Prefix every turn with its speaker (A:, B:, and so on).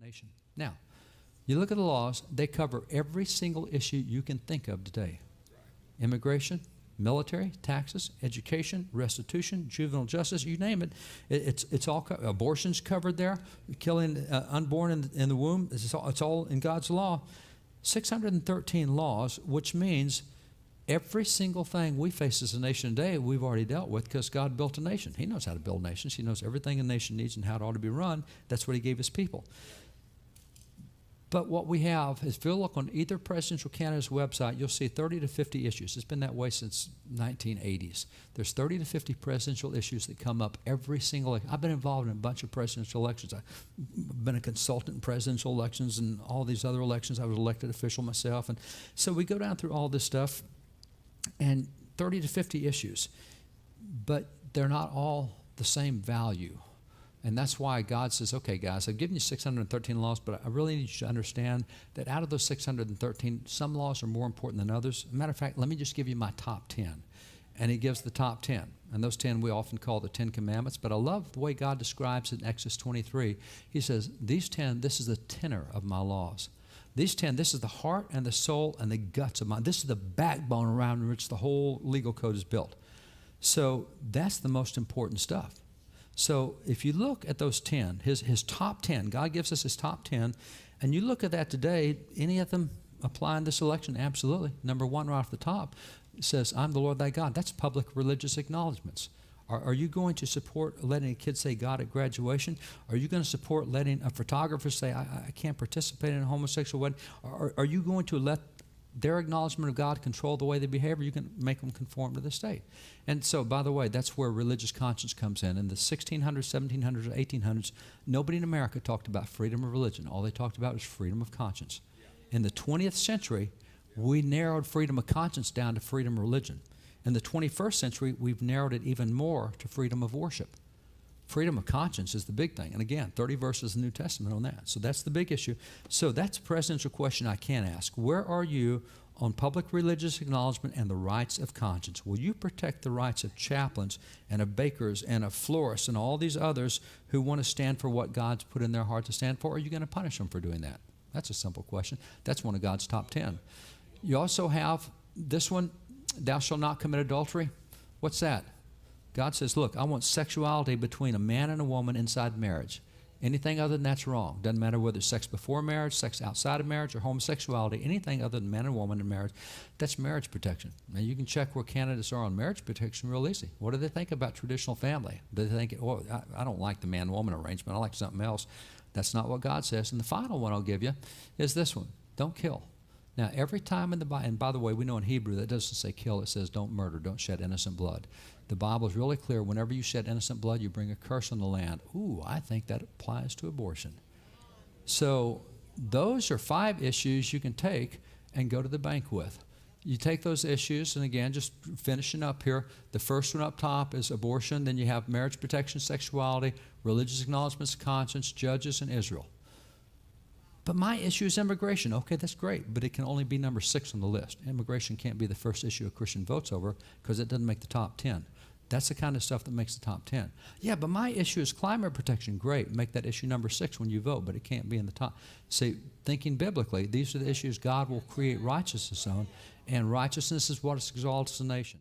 A: nation. Now, you look at the laws, they cover every single issue you can think of today. Immigration, military, taxes, education, restitution, juvenile justice, you name it. It's all abortion's covered there, killing unborn in the womb. It's all in God's law. 613 laws, which means every single thing we face as a nation today, we've already dealt with because God built a nation. He knows how to build nations. He knows everything a nation needs and how it ought to be run. That's what he gave his people. But what we have is, if you look on either presidential candidate's website, you'll see 30 to 50 issues. It's been that way since 1980s. There's 30 to 50 presidential issues that come up every single. I've been involved in a bunch of presidential elections. I've been a consultant in presidential elections and all these other elections. I was elected official myself. And so we go down through all this stuff, and 30 to 50 issues. But they're not all the same value. And that's why God says, okay, guys, I've given you 613 laws, but I really need you to understand that out of those 613, some laws are more important than others. As a matter of fact, let me just give you my top 10. And he gives the top 10. And those 10 we often call the 10 Commandments. But I love the way God describes it in Exodus 23. He says, these 10, this is the tenor of my laws. These 10, this is the heart and the soul and the guts of mine. This is the backbone around which the whole legal code is built. So that's the most important stuff. So if you look at those 10, his top 10, God gives us his top 10, and you look at that today, any of them apply in this election? Absolutely. Number one right off the top says, I'm the Lord thy God. That's public religious acknowledgments. Are you going to support letting a kid say God at graduation? Are you going to support letting a photographer say, I can't participate in a homosexual wedding? Are you going to let their acknowledgement of God control the way they behave, or you can make them conform to the state? And so, by the way, that's where religious conscience comes in. In the 1600s, 1700s, 1800s, nobody in America talked about freedom of religion. All they talked about was freedom of conscience. In the 20th century, we narrowed freedom of conscience down to freedom of religion. In the 21st century, we've narrowed it even more to freedom of worship. Freedom of conscience is the big thing. And again, 30 verses in the New Testament on that. So that's the big issue. So that's a presidential question I can ask. Where are you on public religious acknowledgement and the rights of conscience? Will you protect the rights of chaplains and of bakers and of florists and all these others who want to stand for what God's put in their heart to stand for? Or are you going to punish them for doing that? That's a simple question. That's one of God's top 10. You also have this one, thou shalt not commit adultery. What's that? God says, look, I want sexuality between a man and a woman inside marriage. Anything other than that's wrong. Doesn't matter whether it's sex before marriage, sex outside of marriage, or homosexuality. Anything other than man and woman in marriage, that's marriage protection. Now, you can check where candidates are on marriage protection real easy. What do they think about traditional family? Do they think, oh, I don't like the man-woman arrangement. I like something else. That's not what God says. And the final one I'll give you is this one. Don't kill. Now, every time in the Bible, and by the way, we know in Hebrew that doesn't say kill. It says don't murder, don't shed innocent blood. The Bible is really clear. Whenever you shed innocent blood, you bring a curse on the land. Ooh, I think that applies to abortion. So those are 5 issues you can take and go to the bank with. You take those issues, and again, just finishing up here, the first one up top is abortion. Then you have marriage protection, sexuality, religious acknowledgments of conscience, judges, and Israel. But my issue is immigration. Okay, that's great, but it can only be number 6 on the list. Immigration can't be the first issue a Christian votes over because it doesn't make the top 10. That's the kind of stuff that makes the top 10. Yeah, but my issue is climate protection. Great, make that issue number 6 when you vote, but it can't be in the top. See, thinking biblically, these are the issues God will create righteousness on, and righteousness is what exalts the nation.